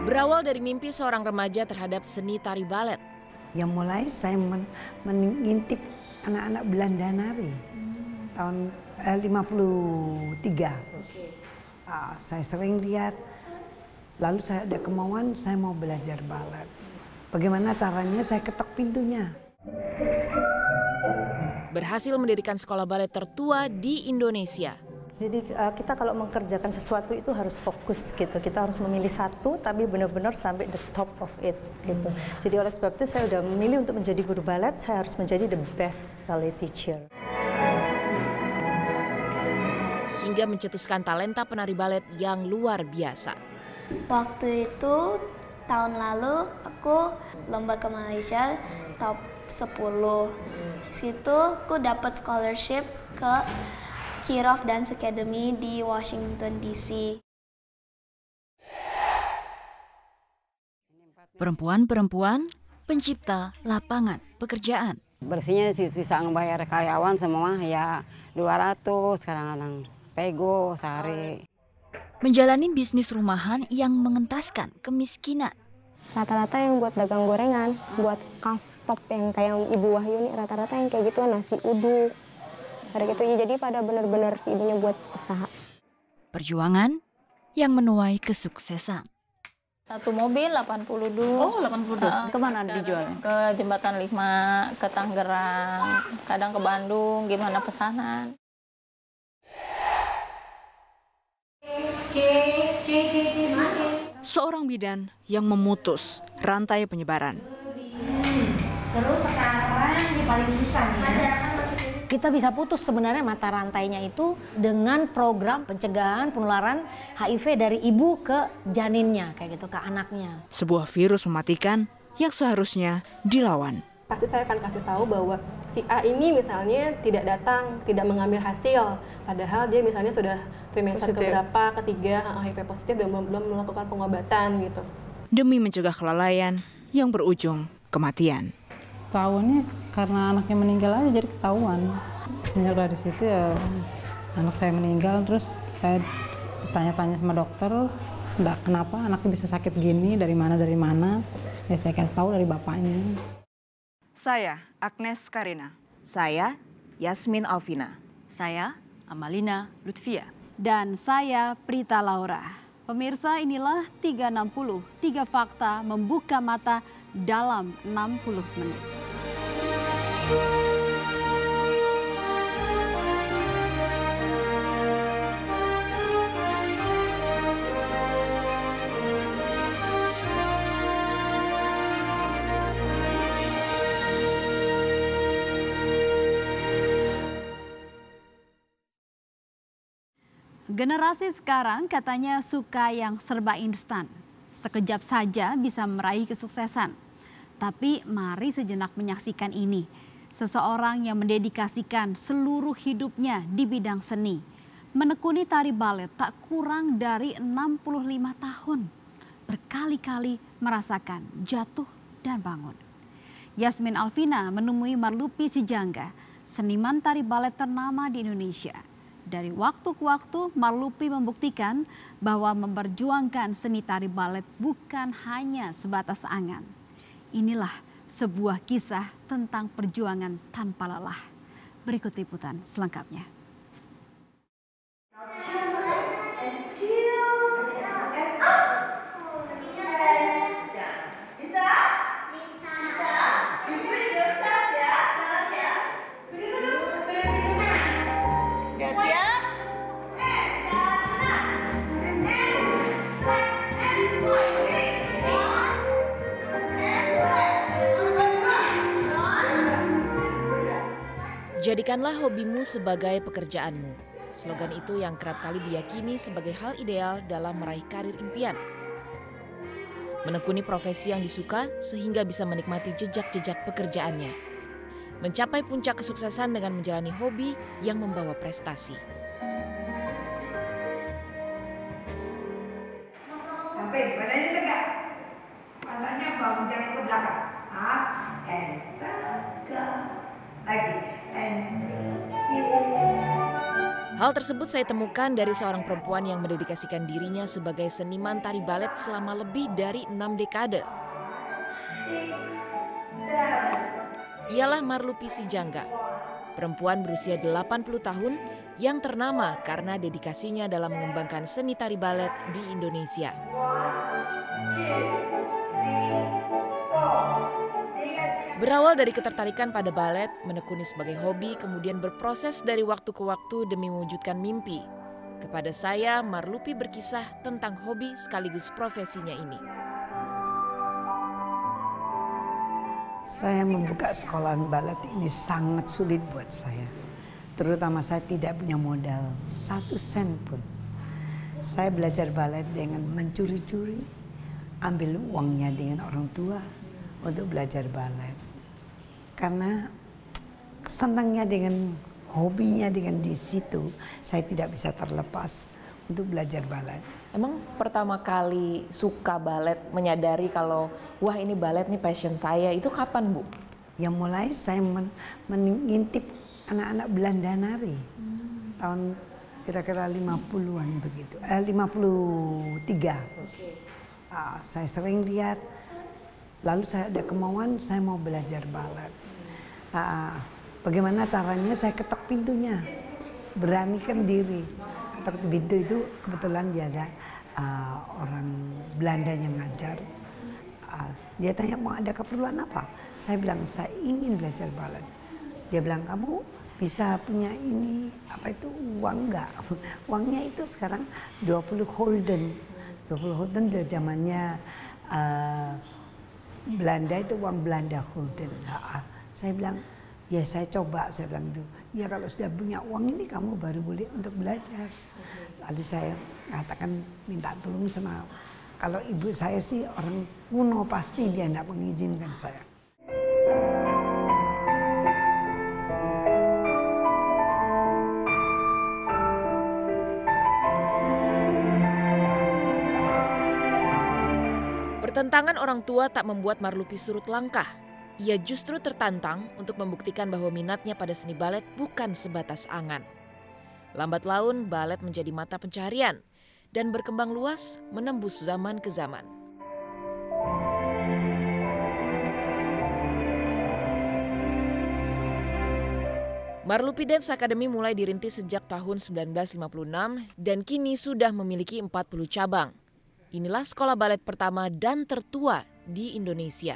Berawal dari mimpi seorang remaja terhadap seni tari balet. Yang mulai saya mengintip anak-anak Belanda nari tahun 53. Saya sering lihat, lalu saya ada kemauan saya mau belajar balet. Bagaimana caranya saya ketok pintunya. Berhasil mendirikan sekolah balet tertua di Indonesia. Jadi kita kalau mengerjakan sesuatu itu harus fokus gitu. Kita harus memilih satu tapi benar-benar sampai the top of it gitu. Jadi oleh sebab itu saya sudah memilih untuk menjadi guru balet, saya harus menjadi the best ballet teacher. Hingga mencetuskan talenta penari balet yang luar biasa. Waktu itu tahun lalu aku lomba ke Malaysia top 10. Di situ aku dapat scholarship ke Kirov Dance Academy di Washington DC. Perempuan-perempuan pencipta lapangan pekerjaan. Bersihnya sisa ngebayar karyawan semua ya 200 kadang-kadang pego sehari. Menjalani bisnis rumahan yang mengentaskan kemiskinan. Rata-rata yang buat dagang gorengan, buat kas top yang kayak Ibu Wahyu nih, rata-rata yang kayak gitu nasi uduk. Hari gitu ya, jadi pada benar-benar si ibunya buat usaha. Perjuangan yang menuai kesuksesan. Satu mobil 80 dus. Oh, 80 dus. Kemana dijualnya? Ke Jembatan 5, ke Tangerang, kadang ke Bandung, gimana pesanan. Seorang bidan yang memutus rantai penyebaran. Terus sekarang yang paling susah nih. Kita bisa putus sebenarnya mata rantainya itu dengan program pencegahan penularan HIV dari ibu ke janinnya, kayak gitu, ke anaknya. Sebuah virus mematikan yang seharusnya dilawan. Pasti saya akan kasih tahu bahwa si A ini misalnya tidak datang, tidak mengambil hasil. Padahal dia misalnya sudah trimester keberapa, ketiga, HIV positif dan belum melakukan pengobatan gitu. Demi mencegah kelalaian yang berujung kematian. Tahunya karena anaknya meninggal aja jadi ketahuan. Sejak dari situ ya anak saya meninggal, terus saya tanya-tanya sama dokter, kenapa anaknya bisa sakit gini, dari mana. Ya saya kasih tahu dari bapaknya. Saya Agnes Karina. Saya Yasmin Alvina. Saya Amalina Lutfia. Dan saya Prita Laura. Pemirsa, inilah 360, 3 fakta membuka mata dalam 60 menit. Generasi sekarang katanya suka yang serba instan. Sekejap saja bisa meraih kesuksesan. Tapi mari sejenak menyaksikan ini. Seseorang yang mendedikasikan seluruh hidupnya di bidang seni. Menekuni tari balet tak kurang dari 65 tahun. Berkali-kali merasakan jatuh dan bangun. Yasmin Alvina menemui Marlupi Sijangga, seniman tari balet ternama di Indonesia. Dari waktu ke waktu, Marlupi membuktikan bahwa memperjuangkan seni tari balet bukan hanya sebatas angan. Inilah sebuah kisah tentang perjuangan tanpa lelah. Berikut liputan selengkapnya. Jadikanlah hobimu sebagai pekerjaanmu. Slogan itu yang kerap kali diyakini sebagai hal ideal dalam meraih karir impian. Menekuni profesi yang disuka sehingga bisa menikmati jejak-jejak pekerjaannya. Mencapai puncak kesuksesan dengan menjalani hobi yang membawa prestasi. Sampai badannya tegak. Pantatnya bawah, jangan ke belakang. Tegak. Lagi. Hal tersebut saya temukan dari seorang perempuan yang mendedikasikan dirinya sebagai seniman tari balet selama lebih dari 6 dekade. Ialah Marlupi Sijangga, perempuan berusia 80 tahun yang ternama karena dedikasinya dalam mengembangkan seni tari balet di Indonesia. Berawal dari ketertarikan pada balet, menekuni sebagai hobi, kemudian berproses dari waktu ke waktu demi mewujudkan mimpi. Kepada saya, Marlupi berkisah tentang hobi sekaligus profesinya ini. Saya membuka sekolahan balet ini sangat sulit buat saya. Terutama saya tidak punya modal 1 sen pun. Saya belajar balet dengan mencuri-curi, ambil uangnya dengan orang tua untuk belajar balet. Karena senangnya dengan hobinya dengan di situ, saya tidak bisa terlepas untuk belajar balet. Emang pertama kali suka balet, menyadari kalau wah ini balet nih passion saya, itu kapan Bu? Yang mulai saya mengintip anak-anak Belanda nari. Tahun kira-kira 50-an begitu, 53. Saya sering lihat, lalu saya ada kemauan saya mau belajar balet. Bagaimana caranya? Saya ketok pintunya, beranikan diri. Ketok pintu itu kebetulan dia ada orang Belanda yang ngajar. Dia tanya mau ada keperluan apa? Saya bilang saya ingin belajar balet. Dia bilang kamu bisa punya ini apa itu uang enggak? Uangnya itu sekarang 20 gulden. 20 gulden dari zamannya Belanda itu uang Belanda gulden. Saya bilang, ya saya coba, saya bilang itu. Ya kalau sudah punya uang ini kamu baru boleh untuk belajar. Lalu saya katakan minta tolong sama, kalau ibu saya sih orang kuno pasti dia tidak mengizinkan saya. Pertentangan orang tua tak membuat Marlupi surut langkah. Ia justru tertantang untuk membuktikan bahwa minatnya pada seni balet bukan sebatas angan. Lambat laun, balet menjadi mata pencaharian dan berkembang luas menembus zaman ke zaman. Marlupi Dance Academy mulai dirintis sejak tahun 1956 dan kini sudah memiliki 40 cabang. Inilah sekolah balet pertama dan tertua di Indonesia.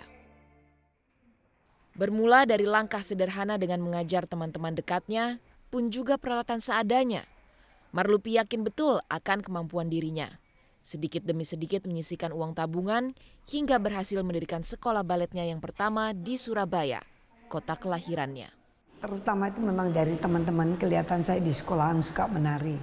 Bermula dari langkah sederhana dengan mengajar teman-teman dekatnya, pun juga peralatan seadanya. Marlupi yakin betul akan kemampuan dirinya. Sedikit demi sedikit menyisihkan uang tabungan hingga berhasil mendirikan sekolah baletnya yang pertama di Surabaya, kota kelahirannya. Terutama itu memang dari teman-teman kelihatan saya di sekolahan suka menari.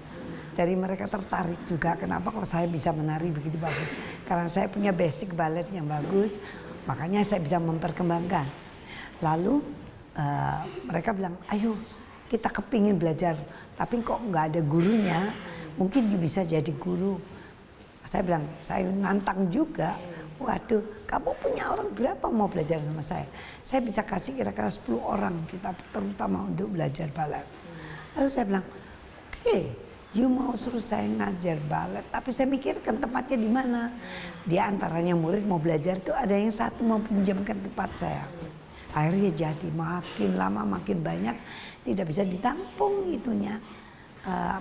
Dari mereka tertarik juga kenapa kok saya bisa menari begitu bagus. Karena saya punya basic balet yang bagus, makanya saya bisa memperkembangkan. Lalu mereka bilang, ayo kita kepingin belajar, tapi kok nggak ada gurunya, mungkin bisa jadi guru. Saya bilang, saya nantang juga, waduh kamu punya orang berapa mau belajar sama saya? Saya bisa kasih kira-kira 10 orang kita terutama untuk belajar balet. Lalu saya bilang, oke, you mau suruh saya ngajar balet, tapi saya mikirkan tempatnya di mana. Di antaranya murid mau belajar itu ada yang satu mau pinjamkan tempat saya. Akhirnya jadi makin lama makin banyak, tidak bisa ditampung itunya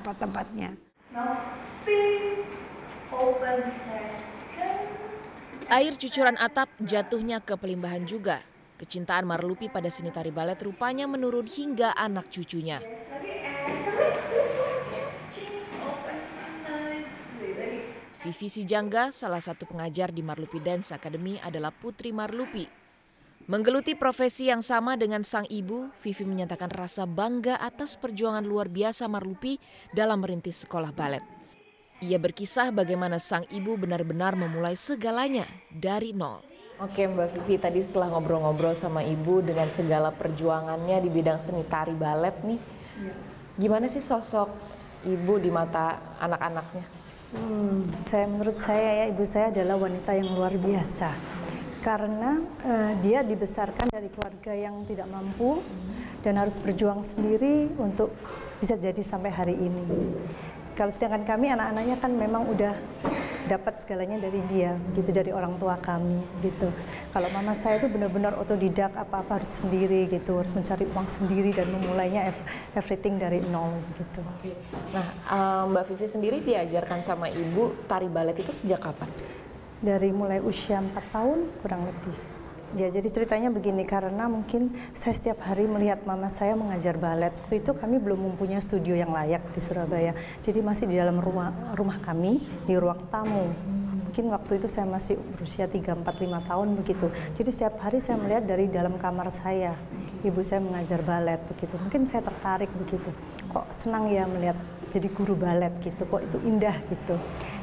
tempatnya. Air cucuran atap jatuhnya ke Pelimbahan juga. Kecintaan Marlupi pada seni tari balet rupanya menurun hingga anak cucunya. Vivi Sijangga, salah satu pengajar di Marlupi Dance Academy, adalah putri Marlupi. Menggeluti profesi yang sama dengan sang ibu, Vivi menyatakan rasa bangga atas perjuangan luar biasa Marlupi dalam merintis sekolah balet. Ia berkisah bagaimana sang ibu benar-benar memulai segalanya dari nol. Oke Mbak Vivi, tadi setelah ngobrol-ngobrol sama ibu dengan segala perjuangannya di bidang seni tari balet nih, gimana sih sosok ibu di mata anak-anaknya? Menurut saya ya, ibu saya adalah wanita yang luar biasa. Karena dia dibesarkan dari keluarga yang tidak mampu dan harus berjuang sendiri untuk bisa jadi sampai hari ini. Kalau sedangkan kami anak-anaknya kan memang udah dapat segalanya dari dia, gitu, dari orang tua kami, gitu. Kalau mama saya itu benar-benar otodidak, apa-apa harus sendiri, gitu, harus mencari uang sendiri dan memulainya everything dari nol, gitu. Nah, Mbak Vivi sendiri diajarkan sama ibu tari balet itu sejak kapan? Dari mulai usia 4 tahun kurang lebih. Ya, jadi ceritanya begini, karena mungkin saya setiap hari melihat mama saya mengajar balet. Waktu itu kami belum mempunyai studio yang layak di Surabaya, jadi masih di dalam rumah kami, di ruang tamu. Mungkin waktu itu saya masih berusia 3, 4, 5 tahun begitu. Jadi setiap hari saya melihat dari dalam kamar saya, ibu saya mengajar balet begitu. Mungkin saya tertarik begitu. Kok senang ya melihat jadi guru balet gitu, kok itu indah gitu.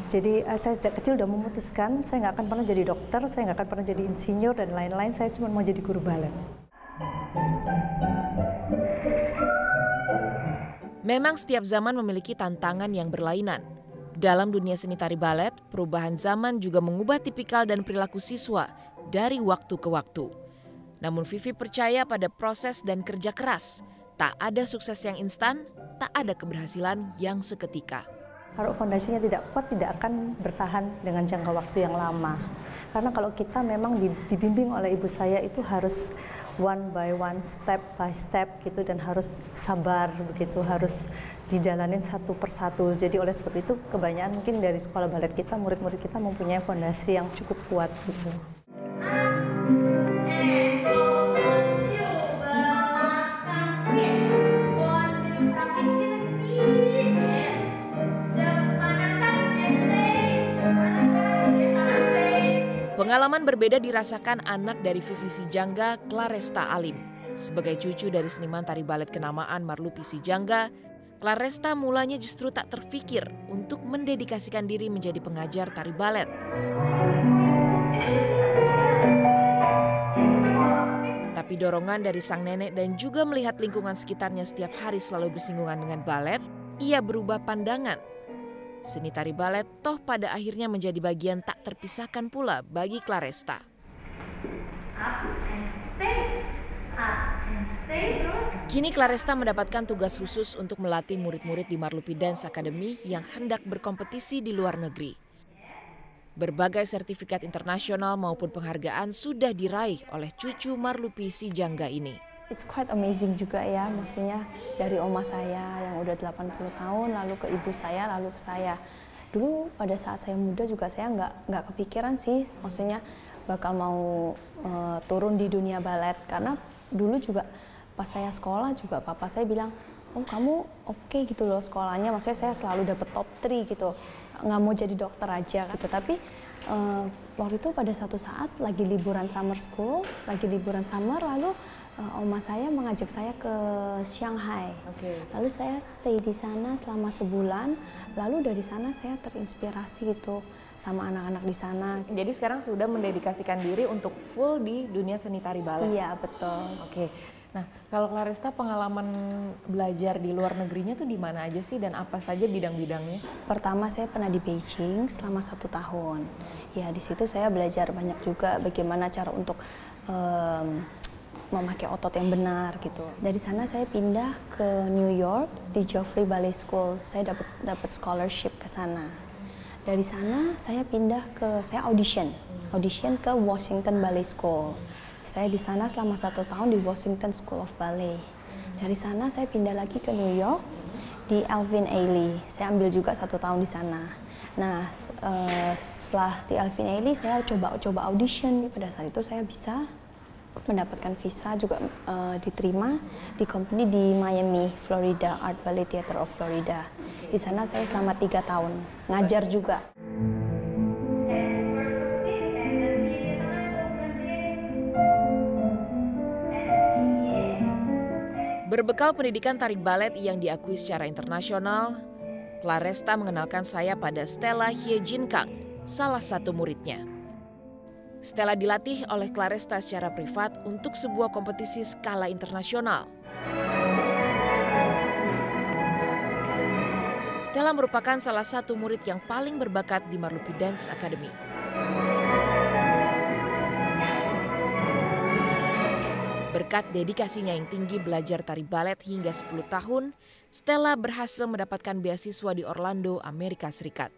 Jadi saya sejak kecil udah memutuskan saya nggak akan pernah jadi dokter, saya nggak akan pernah jadi insinyur dan lain-lain, saya cuma mau jadi guru balet. Memang setiap zaman memiliki tantangan yang berlainan. Dalam dunia seni tari balet, perubahan zaman juga mengubah tipikal dan perilaku siswa dari waktu ke waktu. Namun Vivi percaya pada proses dan kerja keras. Tak ada sukses yang instan, tak ada keberhasilan yang seketika. Kalau fondasinya tidak kuat, tidak akan bertahan dengan jangka waktu yang lama. Karena kalau kita memang dibimbing oleh ibu saya itu harus one by one, step by step gitu, dan harus sabar begitu, harus dijalanin satu persatu. Jadi oleh sebab itu kebanyakan mungkin dari sekolah balet kita, murid-murid kita mempunyai fondasi yang cukup kuat gitu. Pengalaman berbeda dirasakan anak dari Vivi Sijangga, Claresta Alim. Sebagai cucu dari seniman tari balet kenamaan Marlupi Sijangga, Claresta mulanya justru tak terfikir untuk mendedikasikan diri menjadi pengajar tari balet. Tapi dorongan dari sang nenek dan juga melihat lingkungan sekitarnya setiap hari selalu bersinggungan dengan balet, ia berubah pandangan. Seni tari balet toh pada akhirnya menjadi bagian tak terpisahkan pula bagi Claresta. Kini Claresta mendapatkan tugas khusus untuk melatih murid-murid di Marlupi Dance Academy yang hendak berkompetisi di luar negeri. Berbagai sertifikat internasional maupun penghargaan sudah diraih oleh cucu Marlupi Sijangga ini. It's quite amazing juga ya, maksudnya dari oma saya yang udah 80 tahun, lalu ke ibu saya, lalu ke saya. Dulu pada saat saya muda juga saya nggak kepikiran sih, maksudnya bakal mau turun di dunia balet. Karena dulu juga pas saya sekolah juga papa saya bilang, oh kamu oke gitu loh sekolahnya, maksudnya saya selalu dapet top 3 gitu, nggak mau jadi dokter aja gitu. Tapi waktu itu pada satu saat lagi liburan summer school, lalu oma saya mengajak saya ke Shanghai. Lalu saya stay di sana selama sebulan. Lalu dari sana saya terinspirasi gitu sama anak-anak di sana. Jadi sekarang sudah mendedikasikan diri untuk full di dunia seni tari balet. Iya, betul. Oke. Nah, kalau Claresta pengalaman belajar di luar negerinya tuh di mana aja sih dan apa saja bidang-bidangnya? Pertama saya pernah di Beijing selama 1 tahun. Ya di situ saya belajar banyak juga bagaimana cara untuk memakai otot yang benar gitu. Dari sana saya pindah ke New York di Joffrey Ballet School. Saya dapat scholarship ke sana. Dari sana saya saya audition ke Washington Ballet School. Saya di sana selama 1 tahun di Washington School of Ballet. Dari sana saya pindah lagi ke New York di Alvin Ailey. Saya ambil juga 1 tahun di sana. Nah, setelah di Alvin Ailey saya coba audition. Pada saat itu saya bisa mendapatkan visa juga diterima di company di Miami, Florida, Art Ballet Theater of Florida. Di sana saya selama 3 tahun ngajar juga. Berbekal pendidikan tari balet yang diakui secara internasional, Claresta mengenalkan saya pada Stella Hye Jin Kang, salah satu muridnya. Stella dilatih oleh Claresta secara privat untuk sebuah kompetisi skala internasional. Stella merupakan salah satu murid yang paling berbakat di Marlupi Dance Academy. Berkat dedikasinya yang tinggi belajar tari balet hingga 10 tahun, Stella berhasil mendapatkan beasiswa di Orlando, Amerika Serikat.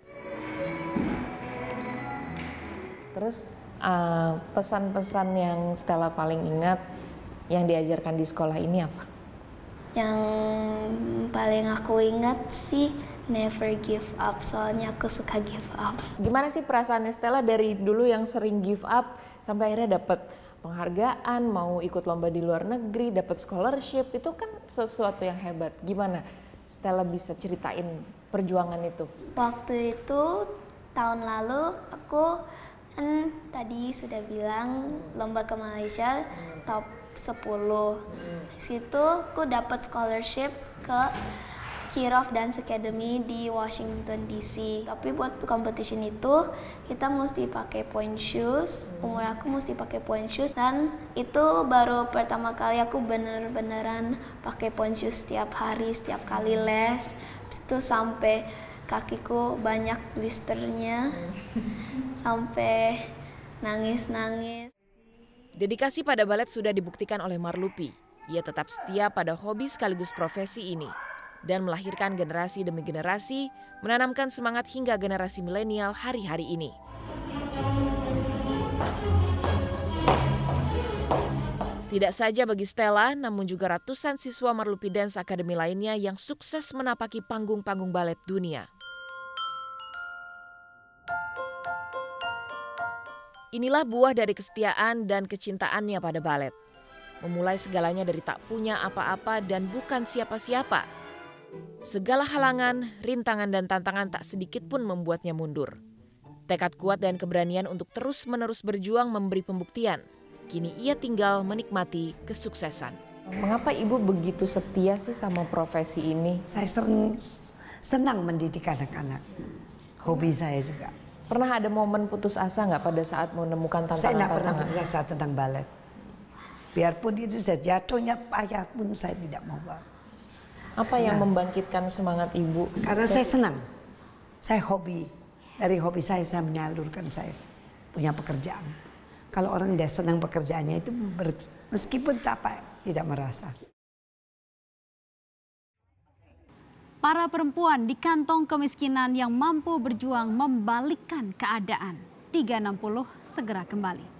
Terus pesan-pesan yang Stella paling ingat yang diajarkan di sekolah ini apa? Yang paling aku ingat sih never give up, soalnya aku suka give up. Gimana sih perasaannya Stella dari dulu yang sering give up sampai akhirnya dapat penghargaan, mau ikut lomba di luar negeri, dapat scholarship, itu kan sesuatu yang hebat. Gimana Stella bisa ceritain perjuangan itu? Waktu itu tahun lalu aku kan tadi sudah bilang lomba ke Malaysia top 10. Di situ aku dapat scholarship ke Kirov Dance Academy di Washington DC. Tapi buat competition itu kita mesti pakai point shoes. Umur aku mesti pakai point shoes, dan itu baru pertama kali aku beneran pakai point shoes setiap hari, setiap kali les. Habis itu sampai kakiku banyak blisternya, sampai nangis-nangis. Dedikasi pada balet sudah dibuktikan oleh Marlupi. Ia tetap setia pada hobi sekaligus profesi ini dan melahirkan generasi demi generasi, menanamkan semangat hingga generasi milenial hari-hari ini. Tidak saja bagi Stella, namun juga ratusan siswa Marlupi Dance Academy lainnya yang sukses menapaki panggung-panggung balet dunia. Inilah buah dari kesetiaan dan kecintaannya pada balet. Memulai segalanya dari tak punya apa-apa dan bukan siapa-siapa. Segala halangan, rintangan dan tantangan tak sedikit pun membuatnya mundur. Tekad kuat dan keberanian untuk terus-menerus berjuang memberi pembuktian. Kini ia tinggal menikmati kesuksesan. Mengapa Ibu begitu setia sih sama profesi ini? Saya senang mendidik anak-anak. Hobi saya juga. Pernah ada momen putus asa nggak pada saat menemukan tantangan-tantangan? Saya nggak pernah putus asa tentang balet. Biarpun itu saya jatuhnya payah pun saya tidak mau. Apa yang membangkitkan semangat Ibu? Karena saya senang. Saya hobi. Dari hobi saya menyalurkan, saya punya pekerjaan. Kalau orang dia senang pekerjaannya itu meskipun capek tidak merasa. Para perempuan di kantong kemiskinan yang mampu berjuang membalikkan keadaan. 360 segera kembali.